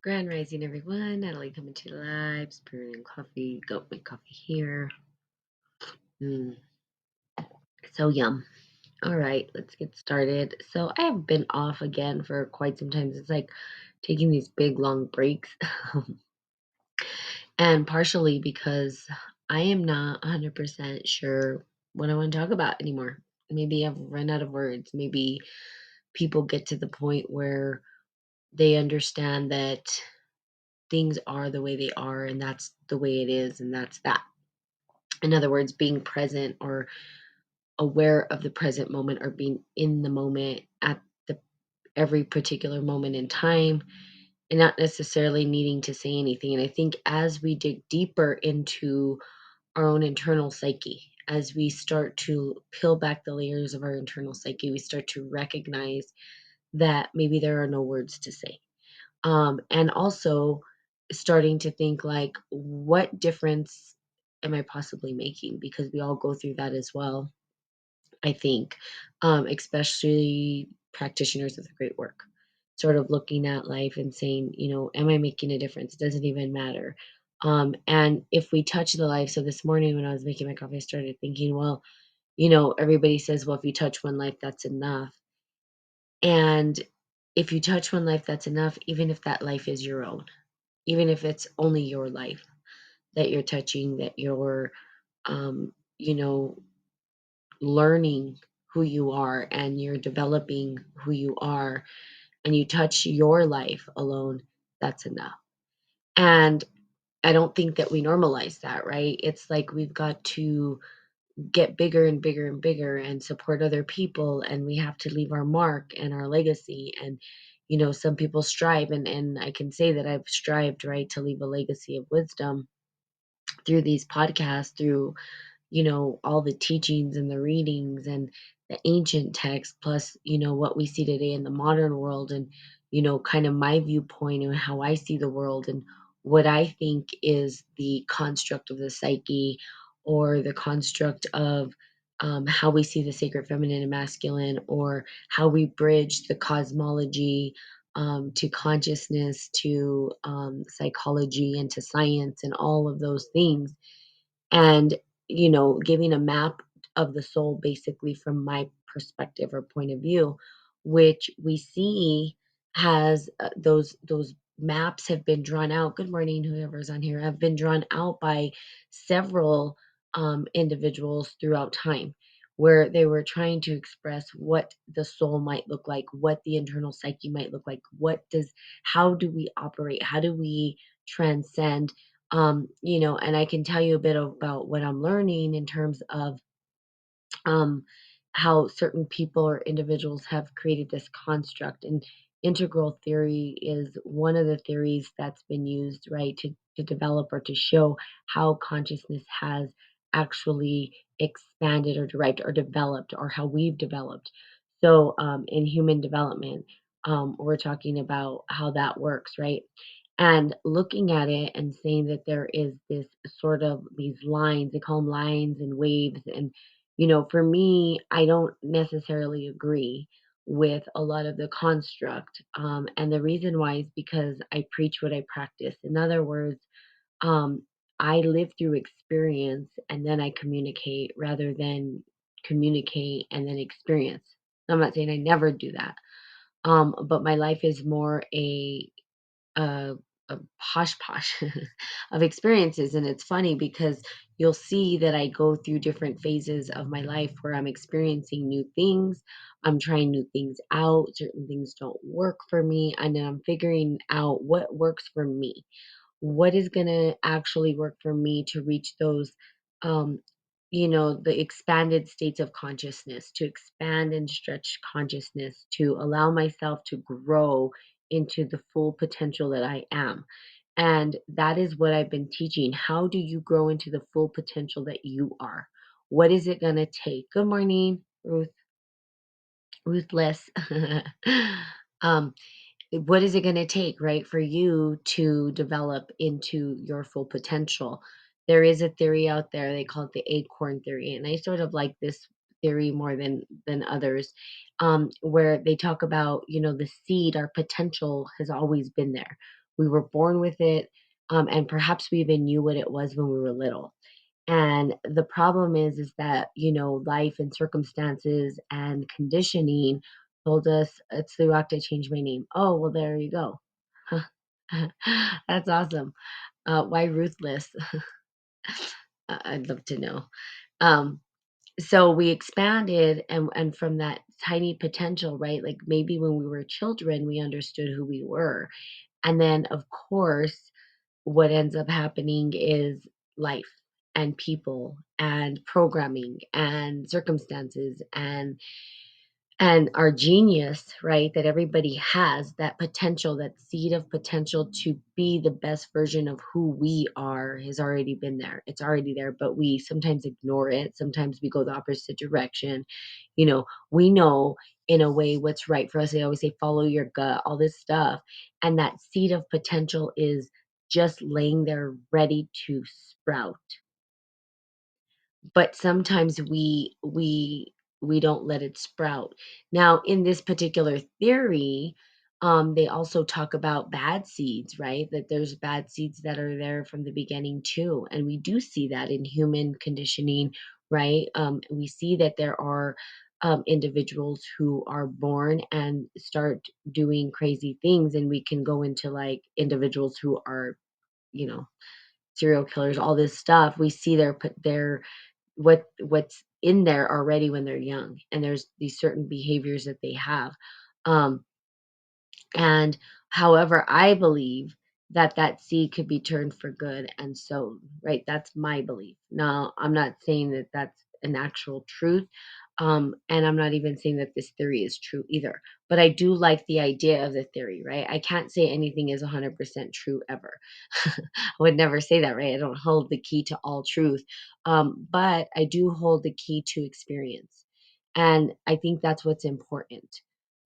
Grand Rising, everyone. Natalie coming to you live, brewing coffee, goat milk coffee here. Mm, so yum. All right, let's get started. So I have been off again for quite some time. It's like taking these big long breaks, and partially because I am not 100% sure what I want to talk about anymore. Maybe I've run out of words. Maybe people get to the point where they understand that things are the way they are, and that's the way it is, and that's that. In other words, being present or aware of the present moment or being in the moment at the every particular moment in time and not necessarily needing to say anything. And I think as we dig deeper into our own internal psyche, as we start to peel back the layers of our internal psyche, we start to recognize that maybe there are no words to say. And also starting to think like, what difference am I possibly making? Because we all go through that as well, I think, especially practitioners of the great work, sort of looking at life and saying, am I making a difference? Does it even matter? And if we touch the life, so this morning when I was making my coffee, I started thinking, well, everybody says, well, if you touch one life, that's enough. And if you touch one life, that's enough, even if that life is your own, even if it's only your life that you're touching, that you're, um, you know, learning who you are and you're developing who you are and you touch your life alone, that's enough. And I don't think that we normalize that, right? It's like we've got to get bigger and bigger and bigger and support other people, and we have to leave our mark and our legacy. And some people strive, and I can say that I've strived, right, to leave a legacy of wisdom through these podcasts, through all the teachings and the readings and the ancient texts, plus, what we see today in the modern world, and, kind of my viewpoint and how I see the world and what I think is the construct of the psyche or the construct of how we see the sacred feminine and masculine, or how we bridge the cosmology to consciousness, to psychology, and to science, and all of those things. And giving a map of the soul basically from my perspective or point of view, which we see has those maps have been drawn out. Good morning, whoever's on here, have been drawn out by several individuals throughout time, where they were trying to express what the soul might look like, what the internal psyche might look like, how do we operate, how do we transcend. And I can tell you a bit about what I'm learning in terms of um, how certain people or individuals have created this construct. And integral theory is one of the theories that's been used, right, to develop or to show how consciousness has actually expanded or derived or developed, or how we've developed. So in human development, we're talking about how that works, right? And looking at it and saying that there is this sort of these lines, they call them lines and waves. And for me, I don't necessarily agree with a lot of the construct. And the reason why is because I preach what I practice. In other words, um, I live through experience and then I communicate, rather than communicate and then experience. I'm not saying I never do that. But my life is more a, a posh posh of experiences. And it's funny because you'll see that I go through different phases of my life where I'm experiencing new things. I'm trying new things out. Certain things don't work for me. And then I'm figuring out what works for me, what is going to actually work for me to reach those um the expanded states of consciousness, to expand and stretch consciousness, to allow myself to grow into the full potential that I am. And that is what I've been teaching. How do you grow into the full potential that you are? What is it going to take? Good morning, Ruthless. um what is it going to take, right, for you to develop into your full potential? There is a theory out there, they call it the acorn theory, and I sort of like this theory more than others, where they talk about, the seed, our potential has always been there. We were born with it, and perhaps we even knew what it was when we were little. And the problem is that, life and circumstances and conditioning told us it's the rock that changed my name. Oh, well, there you go. That's awesome. Why ruthless? I'd love to know. Um, so we expanded, and from that tiny potential, right? Like maybe when we were children, we understood who we were. And then, of course, what ends up happening is life and people and programming and circumstances and our genius, right? That everybody has that potential, that seed of potential to be the best version of who we are has already been there. It's already there, but we sometimes ignore it. Sometimes we go the opposite direction. We know in a way what's right for us. They always say, follow your gut, all this stuff. And that seed of potential is just laying there ready to sprout, but sometimes we don't let it sprout. Now, in this particular theory, they also talk about bad seeds, right? That there's bad seeds that are there from the beginning too, and we do see that in human conditioning, right? We see that there are individuals who are born and start doing crazy things, and we can go into like individuals who are, you know, serial killers, all this stuff. We see their what's in there already when they're young, and there's these certain behaviors that they have. um and however, I believe that that seed could be turned for good and sown, right? That's my belief. Now, I'm not saying that that's an actual truth. And I'm not even saying that this theory is true either. But I do like the idea of the theory, right? I can't say anything is 100% true ever. I would never say that, right? I don't hold the key to all truth. But I do hold the key to experience. And I think that's what's important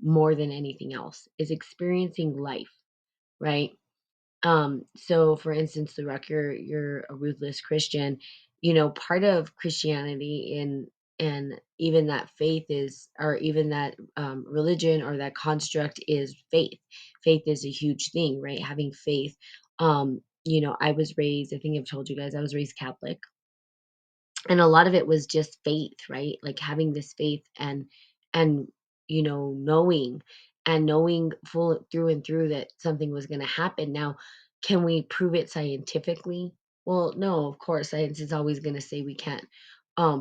more than anything else is experiencing life, right? So for instance, the rock, you're a ruthless Christian. Part of Christianity and even that faith is, or even that religion or that construct is faith. Faith is a huge thing, right? Having faith. I was raised, I think I've told you guys, I was raised Catholic, and a lot of it was just faith, right? Like having this faith and knowing full through and through that something was going to happen. Now, can we prove it scientifically? Well, no, of course science is always going to say we can't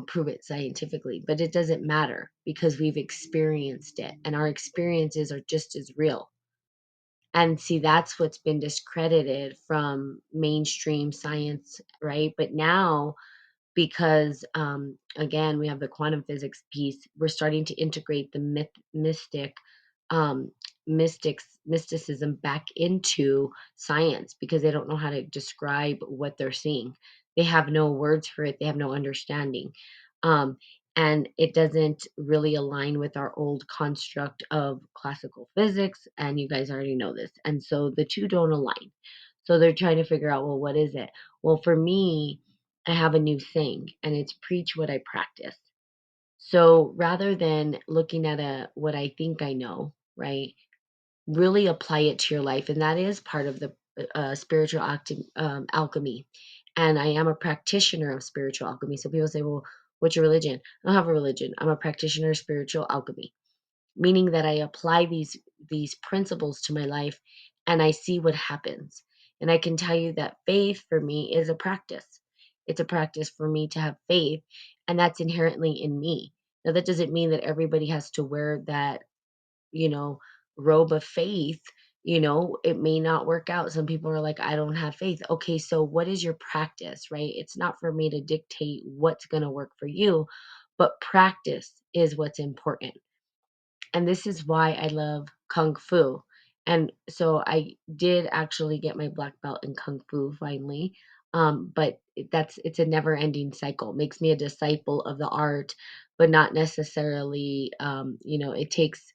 prove it scientifically, but it doesn't matter because we've experienced it, and our experiences are just as real. And see, that's what's been discredited from mainstream science, right? But now, because again, we have the quantum physics piece, we're starting to integrate the um mysticism back into science, because they don't know how to describe what they're seeing. They have no words for it, they have no understanding. um and it doesn't really align with our old construct of classical physics, and you guys already know this, and so the two don't align. So they're trying to figure out, well, what is it? Well, for me, I have a new thing, and it's preach what I practice. So rather than looking at what I think I know, right, really apply it to your life. And that is part of the spiritual alchemy. And I am a practitioner of spiritual alchemy. So people say, well, what's your religion? I don't have a religion. I'm a practitioner of spiritual alchemy, meaning that I apply these principles to my life and I see what happens. And I can tell you that faith for me is a practice. It's a practice for me to have faith, and that's inherently in me. Now, that doesn't mean that everybody has to wear that, you know, robe of faith. It may not work out. Some people are like, I don't have faith. Okay, so what is your practice, right? It's not for me to dictate what's going to work for you, but practice is what's important. And this is why I love kung fu. And so I did actually get my black belt in kung fu finally. But it's a never ending cycle. It makes me a disciple of the art, but not necessarily, it takes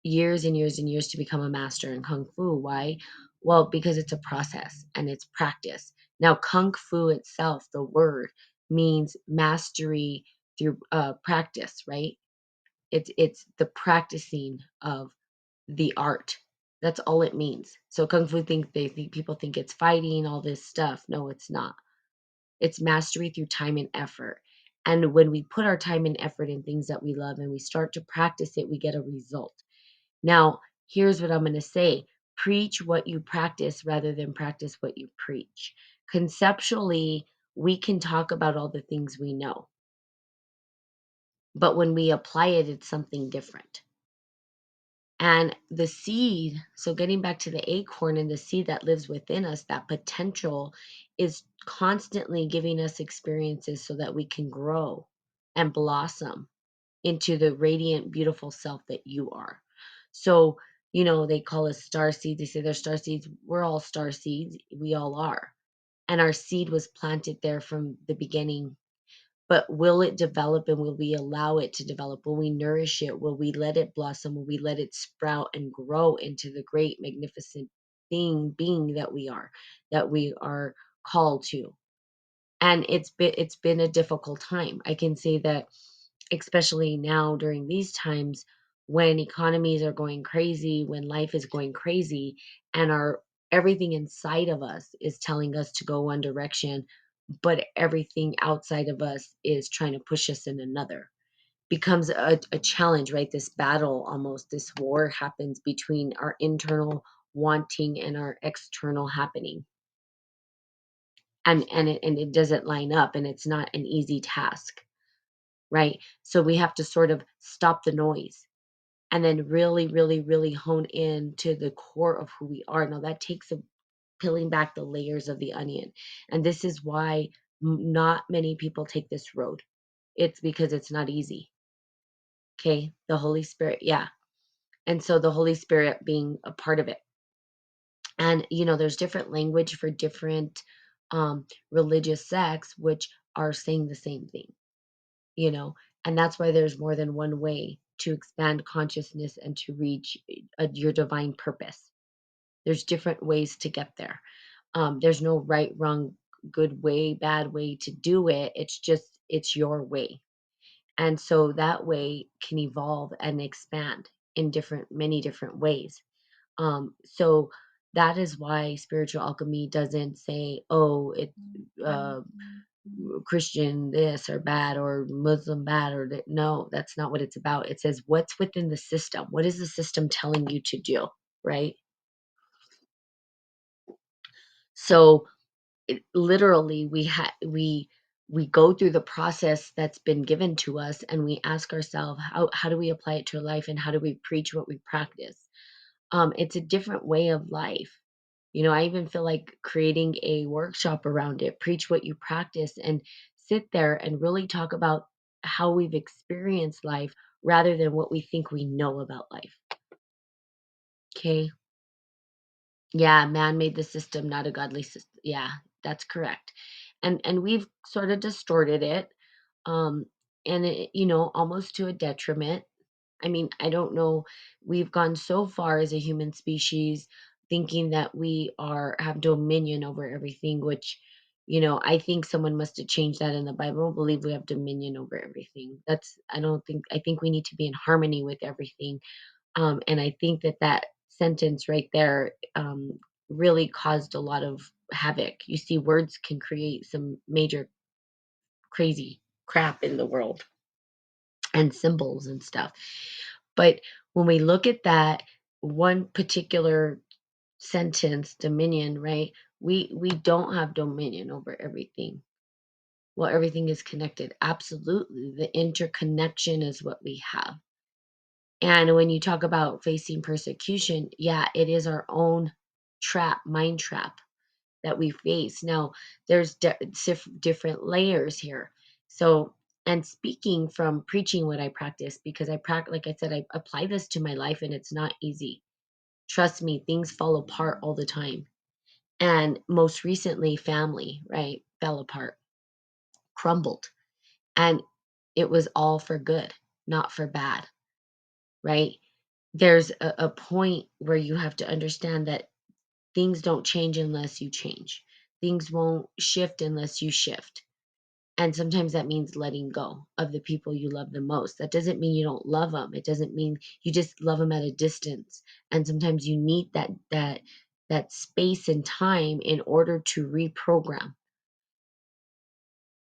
years and years and years to become a master in kung fu. Why? Well, because it's a process and it's practice. Now, kung fu itself, the word, means mastery through practice, right? It's the practicing of the art. That's all it means. So kung fu think they think people think it's fighting, all this stuff. No, it's not. It's mastery through time and effort. And when we put our time and effort in things that we love and we start to practice it, we get a result. Now, here's what I'm going to say: preach what you practice rather than practice what you preach. Conceptually, we can talk about all the things we know, but when we apply it, it's something different. And the seed, so getting back to the acorn and the seed that lives within us, that potential is constantly giving us experiences so that we can grow and blossom into the radiant, beautiful self that you are. So, they call us star seeds. They say they're star seeds. We're all star seeds. We all are. And our seed was planted there from the beginning, but will it develop, and will we allow it to develop? Will we nourish it? Will we let it blossom? Will we let it sprout and grow into the great, magnificent being that we are called to? And it's been a difficult time. I can say that, especially now during these times when economies are going crazy, when life is going crazy, and our everything inside of us is telling us to go one direction, but everything outside of us is trying to push us in another. Becomes a challenge, right? This battle, almost this war happens between our internal wanting and our external happening. And it doesn't line up, and it's not an easy task, right? So we have to sort of stop the noise and then really, really, really hone in to the core of who we are. Now that takes peeling back the layers of the onion. And this is why not many people take this road. It's because it's not easy. Okay. The Holy Spirit. Yeah. And so the Holy Spirit being a part of it. And, there's different language for different religious sects, which are saying the same thing, you know, and that's why there's more than one way to expand consciousness and to reach your divine purpose. There's different ways to get there. There's no right, wrong, good way, bad way to do it. It's your way. And so that way can evolve and expand in many different ways. So that is why spiritual alchemy doesn't say, oh, it's uh, Christian this or bad or Muslim bad or that. No, that's not what it's about. It says what's within the system. What is the system telling you to do, right? So literally we go through the process that's been given to us, and we ask ourselves, how do we apply it to life, and how do we preach what we practice? It's a different way of life. I even feel like creating a workshop around it, preach what you practice, and sit there and really talk about how we've experienced life rather than what we think we know about life. Okay. Yeah, man made the system, not a godly system. Yeah, that's correct. And we've sort of distorted it, um, and almost to a detriment. I mean, I don't know. We've gone so far as a human species thinking that we have dominion over everything, which, I think someone must have changed that in the Bible. I don't believe we have dominion over everything. I think we need to be in harmony with everything. And I think that sentence right there really caused a lot of havoc. You see, words can create some major crazy crap in the world, and symbols and stuff. But when we look at that one particular sentence, dominion, right? We don't have dominion over everything. Well, everything is connected. Absolutely. The interconnection is what we have. And when you talk about facing persecution, yeah, it is our own mind trap that we face. Now, there's different layers here. So, and speaking from preaching what I practice, because like I said, I apply this to my life, and it's not easy. Trust me, things fall apart all the time. And most recently, family, right, fell apart, crumbled. And it was all for good, not for bad, right? There's a point where you have to understand that things don't change unless you change. Things won't shift unless you shift. And sometimes that means letting go of the people you love the most. That doesn't mean you don't love them. It doesn't mean you just love them at a distance. And sometimes you need that space and time in order to reprogram,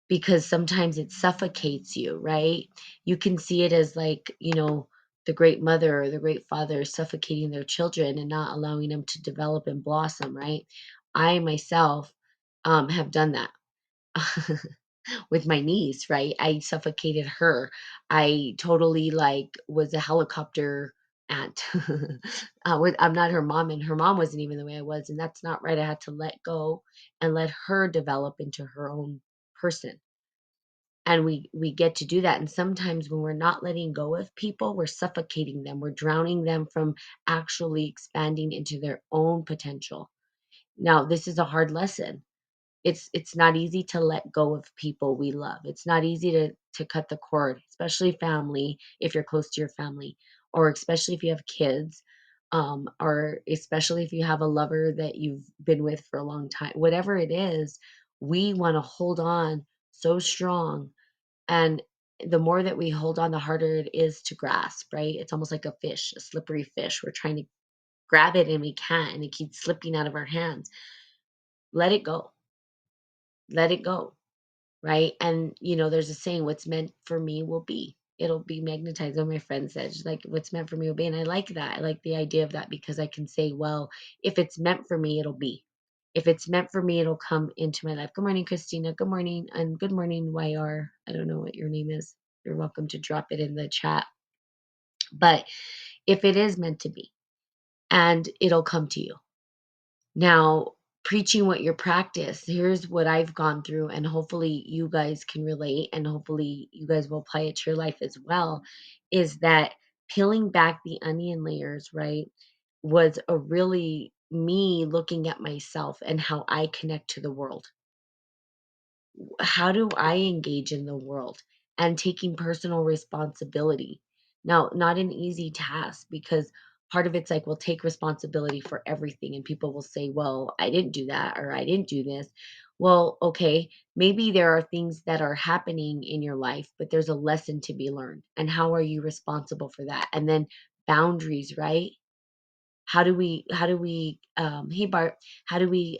because sometimes it suffocates you, right? You can see it as like, the great mother or the great father suffocating their children and not allowing them to develop and blossom, right? I myself have done that with my niece, right? I suffocated her. I totally like was a helicopter aunt. I'm not her mom, and her mom wasn't even the way I was, and that's not right. I had to let go and let her develop into her own person, and we get to do that. And sometimes when we're not letting go of people, we're suffocating them, we're drowning them from actually expanding into their own potential. Now this is a hard lesson. It's not easy to let go of people we love. It's not easy to cut the cord, especially family, if you're close to your family, or especially if you have kids, or especially if you have a lover that you've been with for a long time. Whatever it is, we want to hold on so strong, and the more that we hold on, the harder it is to grasp, right? It's almost like a fish, a slippery fish. We're trying to grab it and we can't, and it keeps slipping out of our hands. Let it go. Let it go, right? And there's a saying, what's meant for me will be. It'll be magnetized. What my friend said, she's like, what's meant for me will be. And I like that. I like the idea of that, because I can say, well, if it's meant for me, it'll be. If it's meant for me, it'll come into my life. Good morning, Christina. Good morning. And good morning, YR. I don't know what your name is. You're welcome to drop it in the chat. But if it is meant to be, and it'll come to you. Now, preaching what you practice, here's what I've gone through, and hopefully you guys can relate, and hopefully you guys will apply it to your life as well, is that peeling back the onion layers, right, was a really me looking at myself and how I connect to the world. How do I engage in the world, and taking personal responsibility. Now, not an easy task, because part of it's like, we'll take responsibility for everything, and people will say, well, I didn't do that, or I didn't do this. Well, okay, maybe there are things that are happening in your life, but there's a lesson to be learned. And how are you responsible for that? And then boundaries, right? Hey Bart, how do we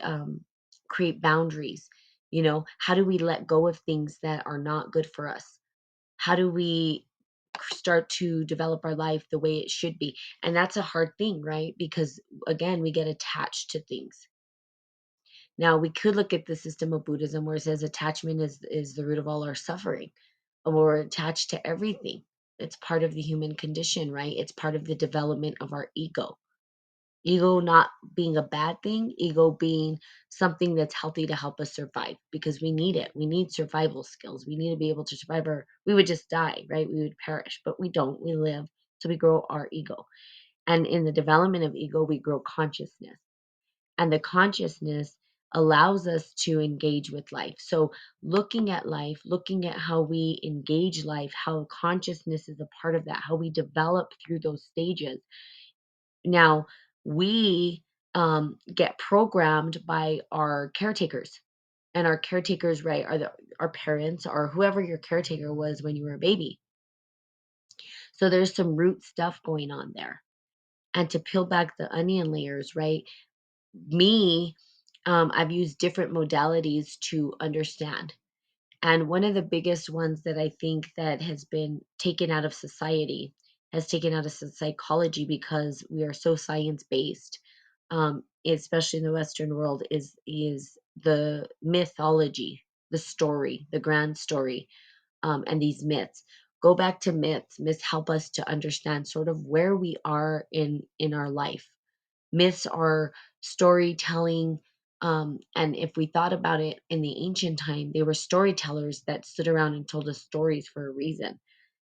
create boundaries? How do we let go of things that are not good for us? How do we start to develop our life the way it should be? And that's a hard thing, right? Because again, we get attached to things. Now, we could look at the system of Buddhism, where it says attachment is the root of all our suffering. We're attached to everything. It's part of the human condition, right? It's part of the development of our ego. Ego not being a bad thing, ego being something that's healthy to help us survive, because we need it. We need survival skills. We need to be able to survive, or we would just die, right? We would perish, but we don't. We live. So we grow our ego. And in the development of ego, we grow consciousness. And the consciousness allows us to engage with life. So looking at life, looking at how we engage life, how consciousness is a part of that, how we develop through those stages. Now, we get programmed by our caretakers, and our caretakers, right, are our parents, or whoever your caretaker was when you were a baby. So there's some root stuff going on there. And to peel back the onion layers, right? Me, I've used different modalities to understand. And one of the biggest ones that I think that has been taken out of society, has taken out of psychology, because we are so science based, especially in the Western world, is the mythology, the story, the grand story, and these myths. Go back to myths. Myths help us to understand sort of where we are in our life. Myths are storytelling. And if we thought about it, in the ancient time, they were storytellers that stood around and told us stories for a reason,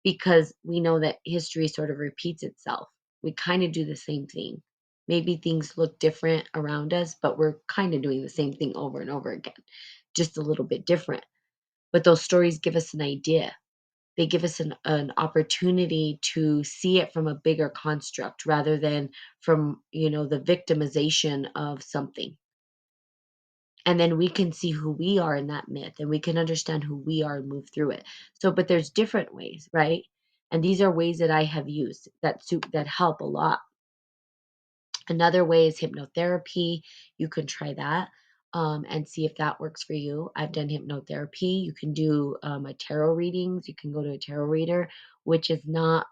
because we know that history sort of repeats itself. We kind of do the same thing. Maybe things look different around us, but we're kind of doing the same thing over and over again, just a little bit different. But those stories give us an idea. They give us an opportunity to see it from a bigger construct, rather than from the victimization of something. And then we can see who we are in that myth, and we can understand who we are and move through it. So, but there's different ways, right? And these are ways that I have used that help a lot. Another way is hypnotherapy. You can try that, and see if that works for you. I've done hypnotherapy. You can do a tarot readings. You can go to a tarot reader, which is not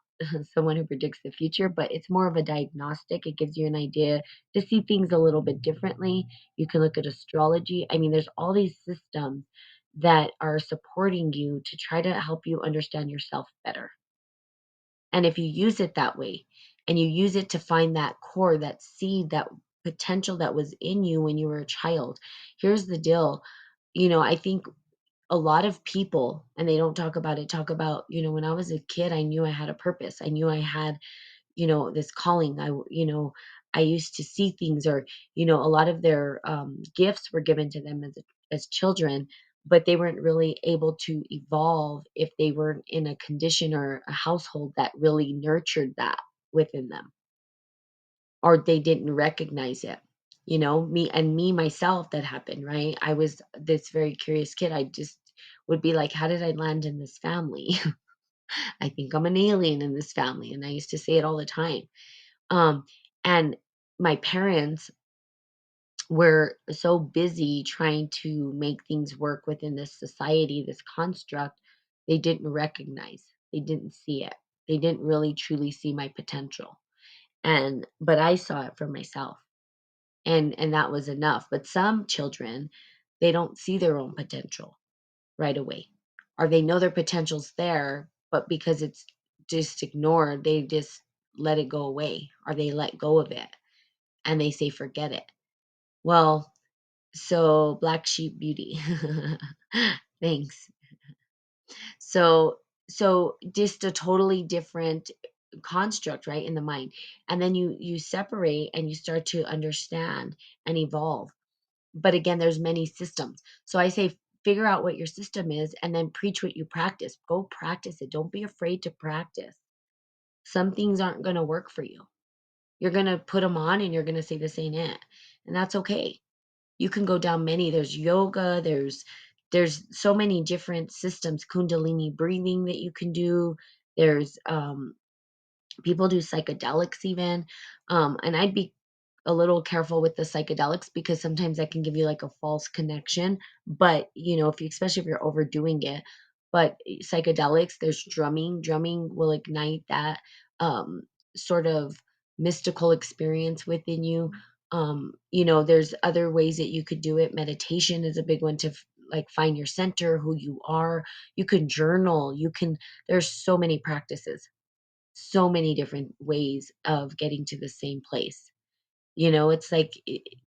someone who predicts the future, but it's more of a diagnostic. It gives you an idea to see things a little bit differently. You can look at astrology. I mean, there's all these systems that are supporting you to try to help you understand yourself better. And if you use it that way and you use it to find that core, that seed, that potential that was in you when you were a child, here's the deal. I think a lot of people, and they don't talk about it, talk about, when I was a kid, I knew I had a purpose. I knew I had, this calling. I used to see things, or, a lot of their gifts were given to them as children, but they weren't really able to evolve if they weren't in a condition or a household that really nurtured that within them, or they didn't recognize it. Me myself, that happened, right? I was this very curious kid. I just would be like, how did I land in this family? I think I'm an alien in this family. And I used to say it all the time. Um, and my parents were so busy trying to make things work within this society, this construct, they didn't recognize, they didn't see it. They didn't really truly see my potential. But I saw it for myself. And that was enough. But some children, they don't see their own potential right away. Or they know their potential's there, but because it's just ignored, they just let it go away, or they let go of it and they say forget it. Well, so black sheep beauty. Thanks. So just a totally different construct, right, in the mind. And then you separate and you start to understand and evolve. But again, there's many systems. So I say figure out what your system is and then preach what you practice. Go practice it. Don't be afraid to practice. Some things aren't going to work for you. You're going to put them on and you're going to say this ain't it. And that's okay. You can go down many. There's yoga, there's so many different systems, kundalini breathing that you can do. There's people do psychedelics even. And I'd be a little careful with the psychedelics because sometimes that can give you like a false connection. But if you, especially if you're overdoing it, but psychedelics, there's drumming. Drumming will ignite that um, sort of mystical experience within you. There's other ways that you could do it. Meditation is a big one to like find your center, who you are. You can journal. There's so many practices, so many different ways of getting to the same place. It's like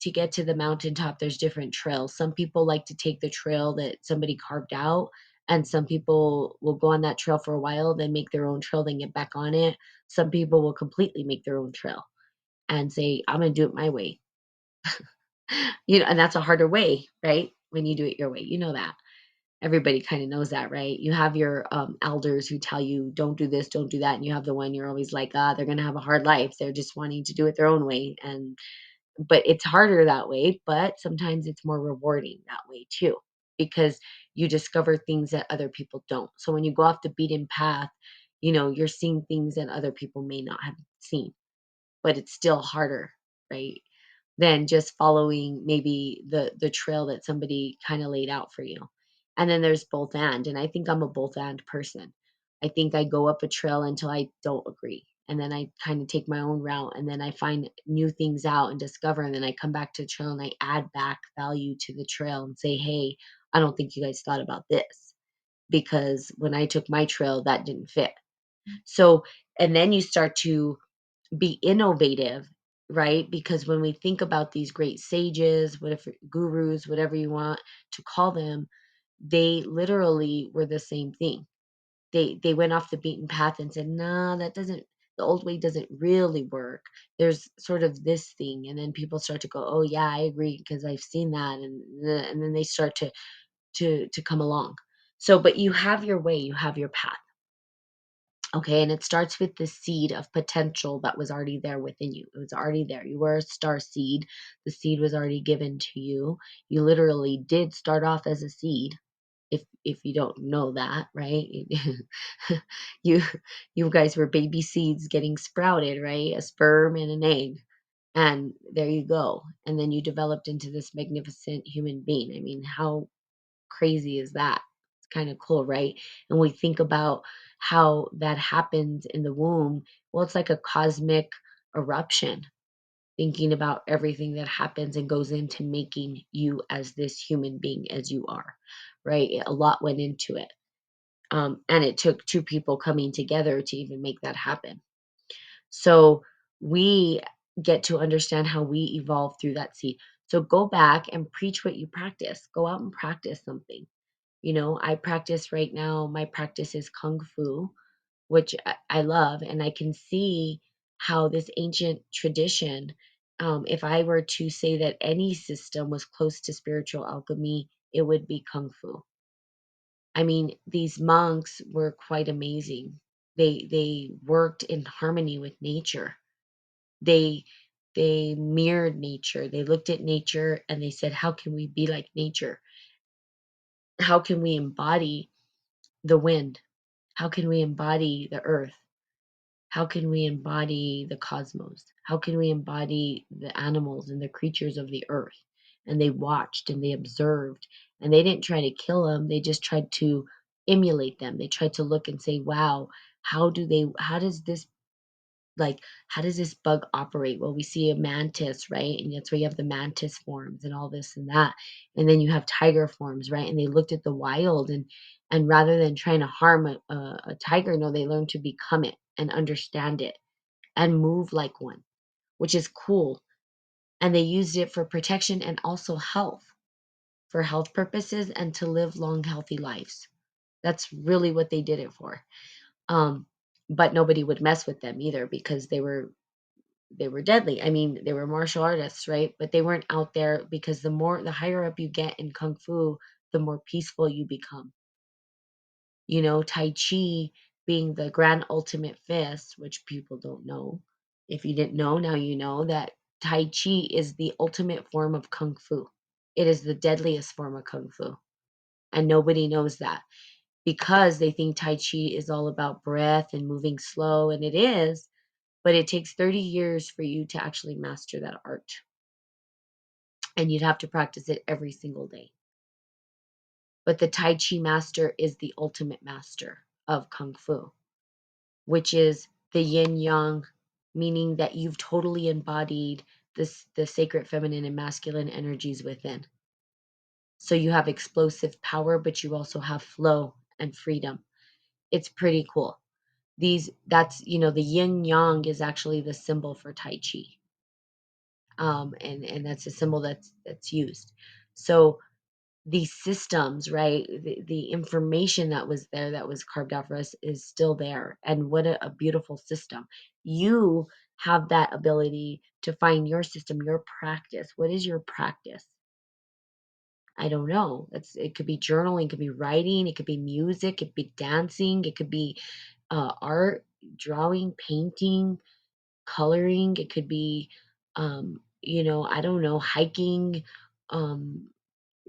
to get to the mountaintop, there's different trails. Some people like to take the trail that somebody carved out, and some people will go on that trail for a while, then make their own trail, then get back on it. Some people will completely make their own trail and say, I'm going to do it my way. And that's a harder way, right? When you do it your way, that. Everybody kind of knows that, right? You have your elders who tell you, don't do this, don't do that. And you have the one you're always like, they're going to have a hard life. They're just wanting to do it their own way. But it's harder that way, but sometimes it's more rewarding that way too, because you discover things that other people don't. So when you go off the beaten path, you're seeing things that other people may not have seen, but it's still harder, right? Than just following maybe the trail that somebody kind of laid out for you. And then there's both and I think I'm a both and person. I think I go up a trail until I don't agree. And then I kind of take my own route and then I find new things out and discover. And then I come back to the trail and I add back value to the trail and say, hey, I don't think you guys thought about this because when I took my trail, that didn't fit. So, and then you start to be innovative, right? Because when we think about these great sages, whatever gurus, whatever you want to call them, they literally were the same thing. They went off the beaten path and said, "No, that doesn't. The old way doesn't really work. There's sort of this thing." And then people start to go, "Oh yeah, I agree because I've seen that," and then they start to come along. So, but you have your way, you have your path. Okay, and it starts with the seed of potential that was already there within you. It was already there. You were a star seed. The seed was already given to you. You literally did start off as a seed. If you don't know that, right? you you guys were baby seeds getting sprouted, right? A sperm and an egg. And there you go. And then you developed into this magnificent human being. I mean, how crazy is that? It's kind of cool, right? And we think about how that happens in the womb. Well, it's like a cosmic eruption, thinking about everything that happens and goes into making you as this human being as you are, right? A lot went into it. And it took two people coming together to even make that happen. So we get to understand how we evolve through that seed. So go back and preach what you practice. Go out and practice something. I practice right now, my practice is Kung Fu, which I love. And I can see how this ancient tradition, if I were to say that any system was close to spiritual alchemy, it would be Kung Fu. I mean, these monks were quite amazing. They worked in harmony with nature. They they mirrored nature. They looked at nature and they said, how can we be like nature? How can we embody the wind? How can we embody the earth? How can we embody the cosmos? How can we embody the animals and the creatures of the earth? And they watched and they observed, and they didn't try to kill them. They just tried to emulate them. They tried to look and say, wow, how does this like how does this bug operate? Well, we see a mantis, right? And that's where you have the mantis forms and all this and that. And then you have tiger forms, right? And they looked at the wild, and rather than trying to harm a tiger, no, they learned to become it and understand it and move like one, which is cool. And they used it for protection and also health, for health purposes and to live long, healthy lives. That's really what they did it for. Um, but nobody would mess with them either because they were deadly. I mean, they were martial artists, right? But they weren't out there because the higher up you get in kung fu, the more peaceful you become. Tai chi being the grand ultimate fist, which people don't know. If you didn't know, now you know that tai chi is the ultimate form of kung fu. It is the deadliest form of kung fu. And nobody knows that because they think tai chi is all about breath and moving slow, and it is, but it takes 30 years for you to actually master that art. And you'd have to practice it every single day. But the Tai Chi master is the ultimate master of Kung Fu, which is the yin yang, meaning that you've totally embodied the sacred feminine and masculine energies within. So you have explosive power, but you also have flow and freedom. It's pretty cool. The yin yang is actually the symbol for Tai Chi. And that's a symbol that's used. So these systems, right? The information that was there that was carved out for us is still there. And what a beautiful system. You have that ability to find your system, your practice. What is your practice? I don't know. It could be journaling, it could be writing, it could be music, it could be dancing, it could be art, drawing, painting, coloring, it could be I don't know, hiking, um,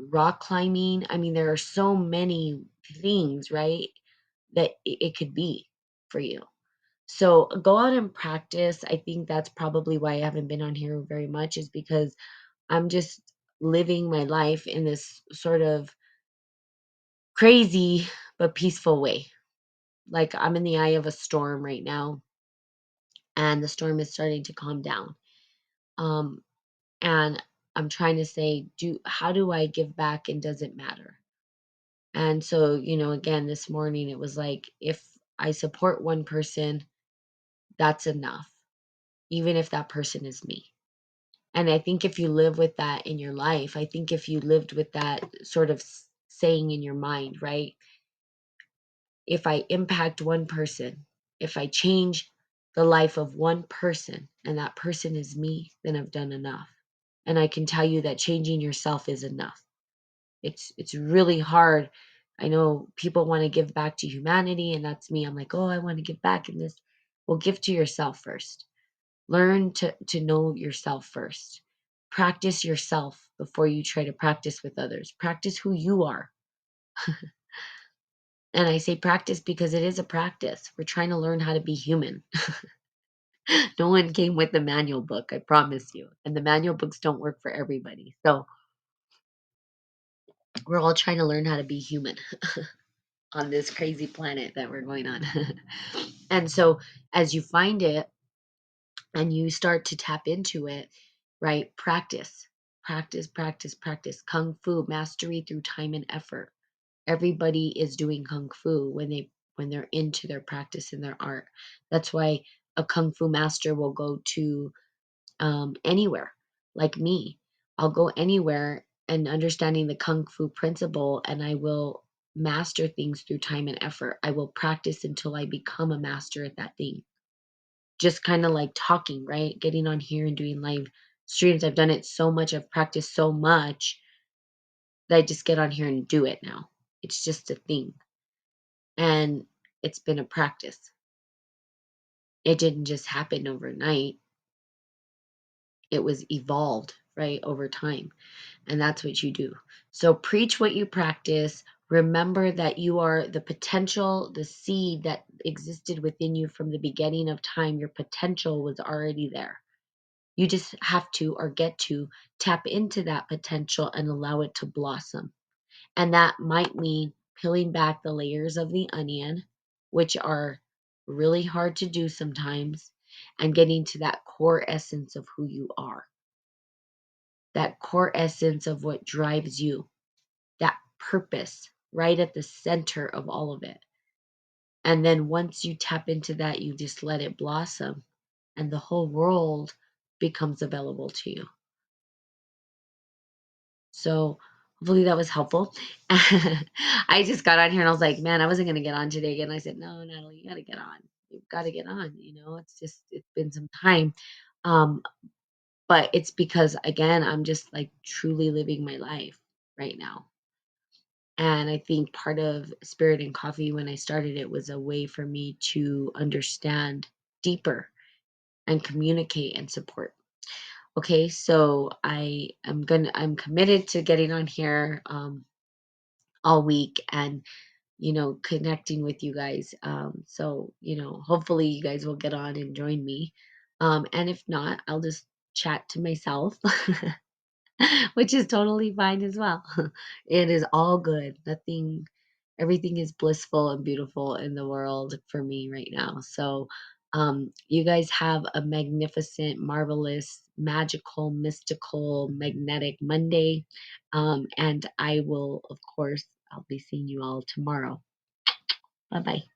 rock climbing. I mean, there are so many things, right, that it could be for you. So go out and practice. I think that's probably why I haven't been on here very much, is because I'm just living my life in this sort of crazy but peaceful way. Like I'm in the eye of a storm right now, and the storm is starting to calm down. Um, and I'm trying to say, how do I give back and does it matter? And so, again, this morning it was like, if I support one person, that's enough, even if that person is me. And I think if you live with that in your life, I think if you lived with that sort of saying in your mind, right? If I impact one person, if I change the life of one person and that person is me, then I've done enough. And I can tell you that changing yourself is enough. It's really hard I know people want to give back to humanity, and that's me. I'm like, oh, I want to give back in this. Well, give to yourself first. Learn to know yourself first. Practice yourself before you try to practice with others. Practice who you are. And I say practice because it is a practice. We're trying to learn how to be human. No one came with the manual book, I promise you. And the manual books don't work for everybody. So we're all trying to learn how to be human on this crazy planet that we're going on. And so as you find it and you start to tap into it, right? Practice, practice, practice, practice. Kung Fu, mastery through time and effort. Everybody is doing kung fu when they're into their practice and their art. That's why a kung fu master will go to anywhere. Like me, I'll go anywhere and understanding the kung fu principle, and I will master things through time and effort. I will practice until I become a master at that thing. Just kind of like talking, right? Getting on here and doing live streams. I've done it so much, I've practiced so much that I just get on here and do it now. It's just a thing. And it's been a practice. It didn't just happen overnight. It was evolved, right, over time. And that's what you do. So preach what you practice. Remember that you are the potential, the seed that existed within you from the beginning of time. Your potential was already there. You just have to or get to tap into that potential and allow it to blossom. And that might mean peeling back the layers of the onion, which are really hard to do sometimes, and getting to that core essence of who you are, that core essence of what drives you, that purpose right at the center of all of it. And then once you tap into that, you just let it blossom, and the whole world becomes available to you. So hopefully that was helpful. I just got on here and I was like, man, I wasn't going to get on today again. I said, no, Natalie, you got to get on. You've got to get on. It's been some time. Um, but it's because, again, I'm just like truly living my life right now. And I think part of Spirit and Coffee, when I started it, was a way for me to understand deeper and communicate and support. Okay, so I'm committed to getting on here all week and connecting with you guys. So hopefully you guys will get on and join me. And if not, I'll just chat to myself. Which is totally fine as well. It is all good. Everything is blissful and beautiful in the world for me right now. So, you guys have a magnificent, marvelous, magical, mystical, magnetic Monday. And I will, of course, I'll be seeing you all tomorrow. Bye bye.